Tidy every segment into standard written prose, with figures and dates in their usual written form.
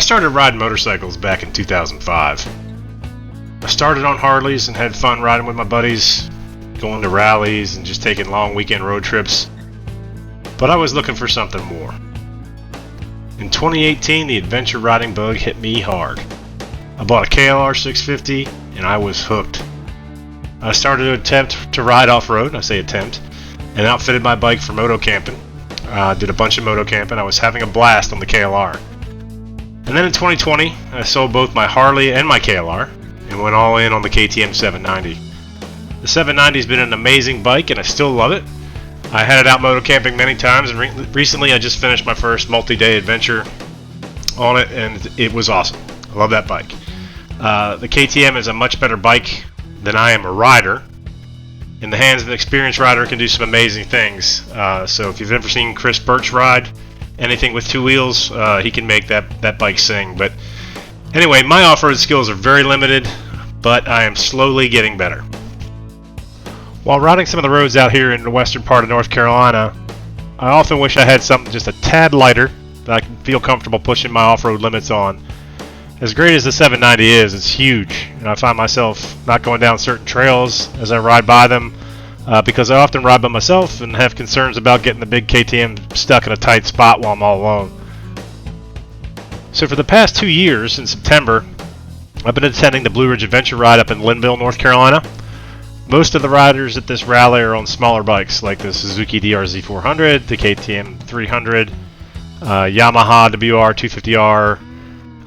started riding motorcycles back in 2005. I started on Harleys and had fun riding with my buddies, going to rallies and just taking long weekend road trips. But I was looking for something more. In 2018, the adventure riding bug hit me hard. I bought a KLR650 and I was hooked. I started to attempt to ride off-road, I say attempt, and outfitted my bike for moto camping. Did a bunch of moto camping. I was having a blast on the KLR. And then in 2020, I sold both my Harley and my KLR and went all in on the KTM 790. The 790 has been an amazing bike and I still love it. I had it out moto camping many times, and recently I just finished my first multi-day adventure on it, and it was awesome. I love that bike. The KTM is a much better bike than I am a rider. In the hands of an experienced rider, can do some amazing things. So if you've ever seen Chris Birch ride anything with two wheels, he can make that bike sing. But anyway, my off-road skills are very limited, but I am slowly getting better. While riding some of the roads out here in the western part of North Carolina, I often wish I had something just a tad lighter that I can feel comfortable pushing my off-road limits on. As great as the 790 is, it's huge, and I find myself not going down certain trails as I ride by them because I often ride by myself and have concerns about getting the big KTM stuck in a tight spot while I'm all alone. So for the past 2 years, in September, I've been attending the Blue Ridge Adventure Ride up in Linville, North Carolina. Most of the riders at this rally are on smaller bikes like the Suzuki DRZ400, the KTM 300, Yamaha WR250R,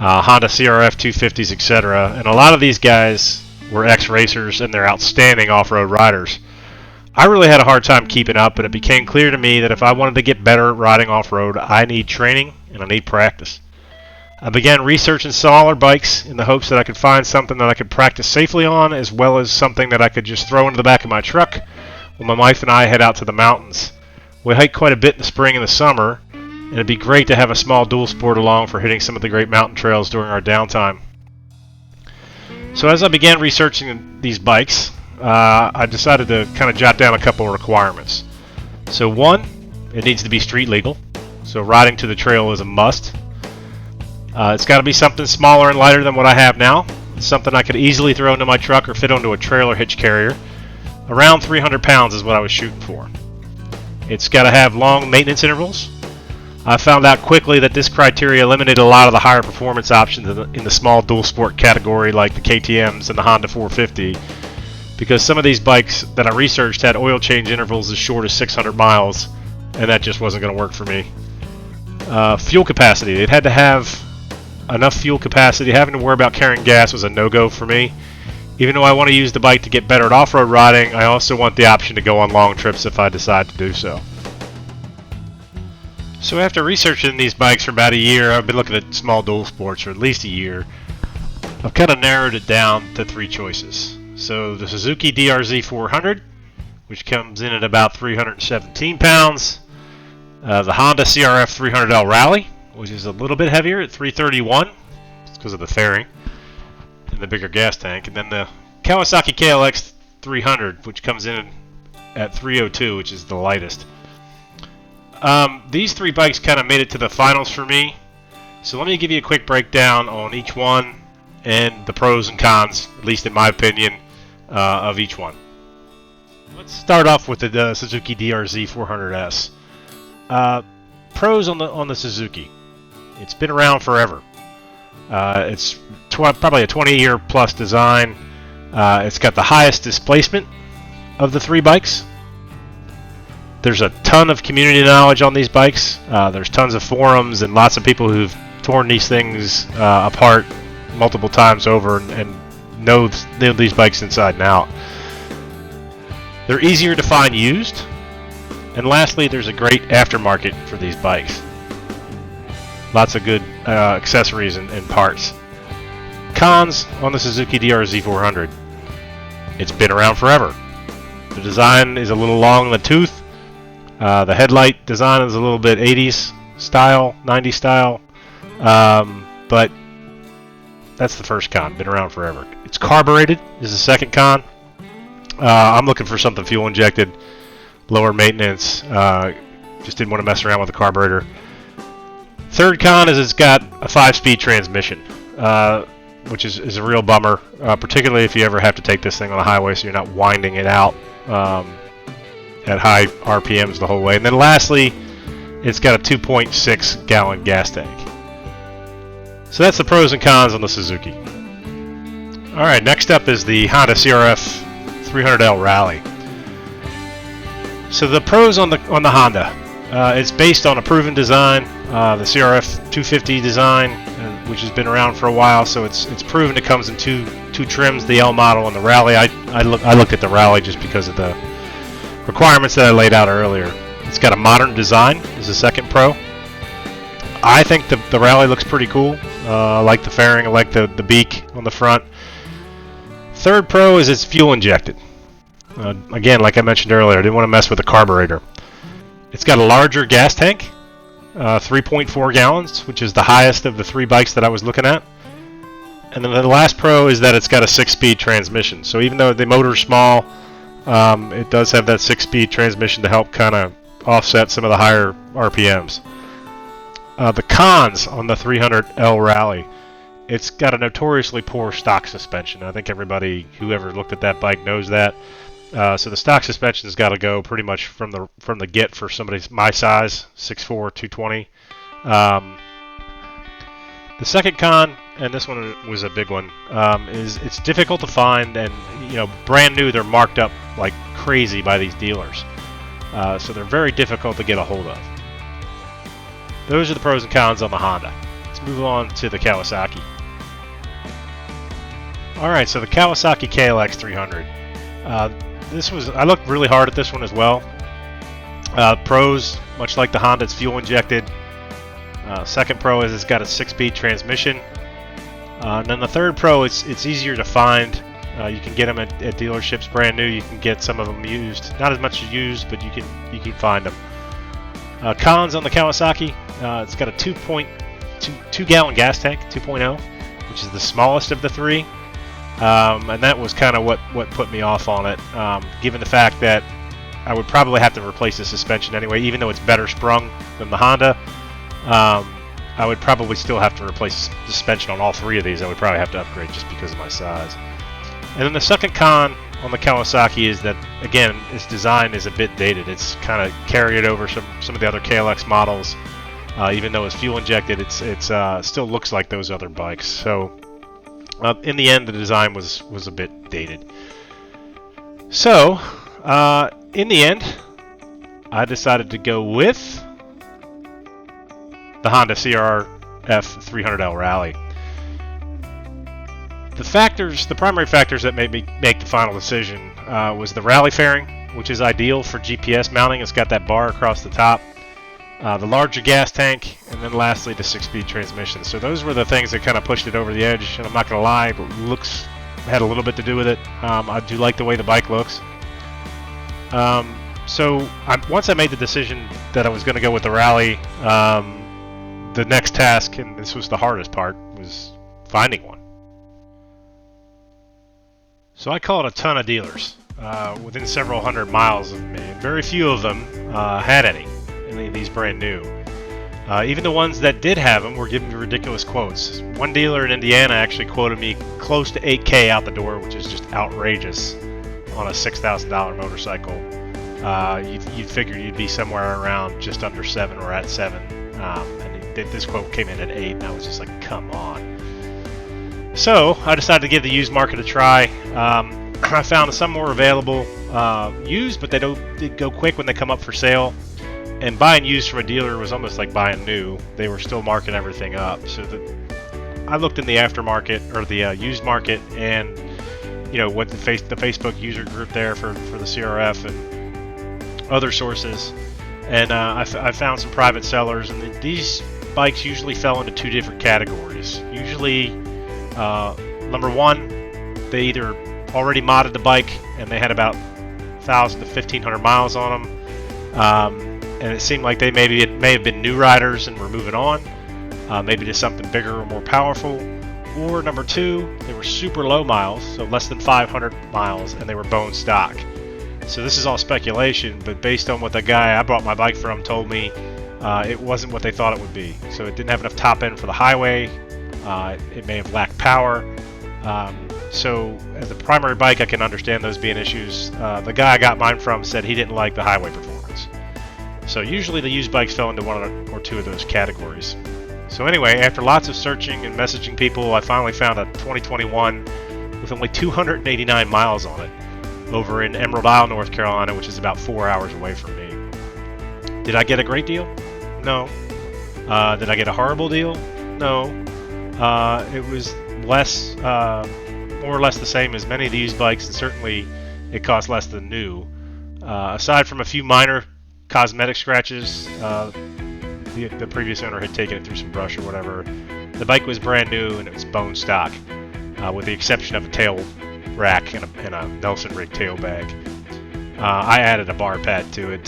Honda CRF 250s, etc. And a lot of these guys were ex-racers and they're outstanding off-road riders. I really had a hard time keeping up, and it became clear to me that if I wanted to get better at riding off-road, I need training and I need practice. I began researching smaller bikes in the hopes that I could find something that I could practice safely on, as well as something that I could just throw into the back of my truck when my wife and I head out to the mountains. We hike quite a bit in the spring and the summer, and it'd be great to have a small dual sport along for hitting some of the great mountain trails during our downtime. So as I began researching these bikes, I decided to kind of jot down a couple of requirements. So one, it needs to be street legal. So riding to the trail is a must. It's got to be something smaller and lighter than what I have now. It's something I could easily throw into my truck or fit onto a trailer hitch carrier. Around 300 pounds is what I was shooting for. It's got to have long maintenance intervals. I found out quickly that this criteria eliminated a lot of the higher performance options in the small dual sport category like the KTMs and the Honda 450, because some of these bikes that I researched had oil change intervals as short as 600 miles, and that just wasn't going to work for me. Fuel capacity. It had to have enough fuel capacity. Having to worry about carrying gas was a no-go for me. Even though I want to use the bike to get better at off-road riding, I also want the option to go on long trips if I decide to do so. So after researching these bikes for about a year, I've been looking at small dual sports for at least a year. I've kind of narrowed it down to three choices. So the Suzuki DRZ400, which comes in at about 317 pounds. The Honda CRF 300L Rally, which is a little bit heavier at 331. It's because of the fairing and the bigger gas tank. And then the Kawasaki KLX300, which comes in at 302, which is the lightest. These three bikes kind of made it to the finals for me. So let me give you a quick breakdown on each one and the pros and cons, at least in my opinion, of each one. Let's start off with the Suzuki DRZ400S. Pros on the Suzuki. It's been around forever. It's probably a 20-year plus design. It's got the highest displacement of the three bikes. There's a ton of community knowledge on these bikes. There's tons of forums and lots of people who've torn these things apart multiple times over and know these bikes inside and out. They're easier to find used. And lastly, there's a great aftermarket for these bikes. Lots of good accessories and parts. Cons on the Suzuki DRZ400. It's been around forever. The design is a little long in the tooth. The headlight design is a little bit 80s style, 90s style. But that's the first con. Been around forever. It's carbureted is the second con. I'm looking for something fuel injected, lower maintenance. Just didn't want to mess around with the carburetor. Third con is it's got a 5-speed transmission, which is a real bummer, particularly if you ever have to take this thing on the highway so you're not winding it out at high RPMs the whole way. And then lastly, it's got a 2.6 gallon gas tank. So that's the pros and cons on the Suzuki. Alright, next up is the Honda CRF 300L Rally. So the pros on the Honda. It's based on a proven design, the CRF 250 design, which has been around for a while. So it's proven. It comes in two trims, the L model and the Rally. I looked at the Rally just because of the requirements that I laid out earlier. It's got a modern design. Is the second pro. I think the Rally looks pretty cool. I like the fairing. I like the beak on the front. Third pro is it's fuel injected. Again, like I mentioned earlier, I didn't want to mess with the carburetor. It's got a larger gas tank, 3.4 gallons, which is the highest of the 3 bikes that I was looking at. And then the last pro is that it's got a 6-speed transmission. So even though the motor's small, it does have that 6-speed transmission to help kind of offset some of the higher RPMs. The cons on the 300L Rally. It's got a notoriously poor stock suspension. I think everybody who ever looked at that bike knows that. So the stock suspension's got to go pretty much from the get for somebody my size, 6'4", 220. The second con, and this one was a big one, is it's difficult to find, and brand new they're marked up like crazy by these dealers. So they're very difficult to get a hold of. Those are the pros and cons on the Honda. Let's move on to the Kawasaki. Alright, so the Kawasaki KLX300. I looked really hard at this one as well. Pros, much like the Honda, it's fuel injected. Second pro is it's got a 6-speed transmission. And then the third pro, it's easier to find. You can get them at dealerships brand new. You can get some of them used. Not as much used, but you can find them. Cons on the Kawasaki, it's got a 2 gallon gas tank, 2.0, which is the smallest of the 3. And that was kind of what put me off on it, given the fact that I would probably have to replace the suspension anyway. Even though it's better sprung than the Honda, I would probably still have to replace the suspension on all 3 of these. I would probably have to upgrade just because of my size. And then the second con on the Kawasaki is that, again, its design is a bit dated. It's kind of carried over some of the other KLX models. Even though it's fuel injected, it still looks like those other bikes. So in the end, the design was a bit dated. So in the end, I decided to go with the Honda CRF 300L Rally. The primary factors that made me make the final decision was the Rally fairing, which is ideal for GPS mounting. It's got that bar across the top. The larger gas tank, and then lastly the 6-speed transmission. So those were the things that kind of pushed it over the edge, and I'm not going to lie, but looks had a little bit to do with it. I do like the way the bike looks. So once I made the decision that I was going to go with the Rally, the next task, and this was the hardest part, was finding one. So I called a ton of dealers within several hundred miles of me, and very few of them had any of these brand new. Even the ones that did have them were giving me ridiculous quotes. One dealer in Indiana actually quoted me close to $8,000 out the door, which is just outrageous on a $6,000 motorcycle. You'd figure you'd be somewhere around just under 7 or at 7. And this quote came in at 8, and I was just like, come on. So I decided to give the used market a try. I found some were available used, but they did go quick when they come up for sale. And buying used from a dealer was almost like buying new. They were still marking everything up. So I looked in the aftermarket, or the used market, and what the Facebook user group there for the CRF and other sources. And I found some private sellers, and these bikes usually fell into 2 different categories. Usually, number one, they either already modded the bike and they had about 1,000 to 1,500 miles on them. And it seemed like they may have been new riders and were moving on, maybe to something bigger or more powerful. Or number 2, they were super low miles, so less than 500 miles, and they were bone stock. So this is all speculation, but based on what the guy I bought my bike from told me, it wasn't what they thought it would be. So it didn't have enough top end for the highway. It may have lacked power. So as a primary bike, I can understand those being issues. The guy I got mine from said he didn't like the highway performance. So usually the used bikes fell into one or two of those categories. So anyway, after lots of searching and messaging people, I finally found a 2021 with only 289 miles on it over in Emerald Isle, North Carolina, which is about 4 hours away from me. Did I get a great deal? No. Did I get a horrible deal? No. It was less, more or less the same as many of the used bikes, and certainly it cost less than new. Aside from a few minor cosmetic scratches, the previous owner had taken it through some brush or whatever. The bike was brand new and it was bone stock, with the exception of a tail rack and a Nelson rig tail bag. I added a bar pad to it.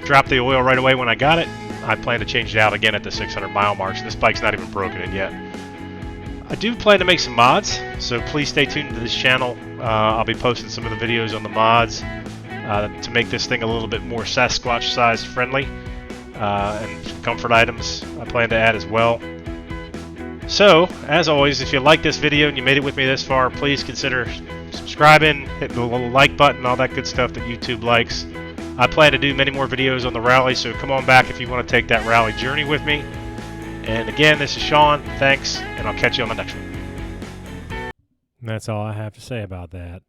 Dropped the oil right away when I got it. I plan to change it out again at the 600 mile mark, so this bike's not even broken in yet. I do plan to make some mods, so please stay tuned to this channel. I'll be posting some of the videos on the mods to make this thing a little bit more Sasquatch size friendly, and some comfort items I plan to add as well. So, as always, if you like this video and you made it with me this far, please consider subscribing, hitting the little like button, all that good stuff that YouTube likes. I plan to do many more videos on the rally, so come on back if you want to take that rally journey with me. And again, this is Sean. Thanks, and I'll catch you on the next one. And that's all I have to say about that.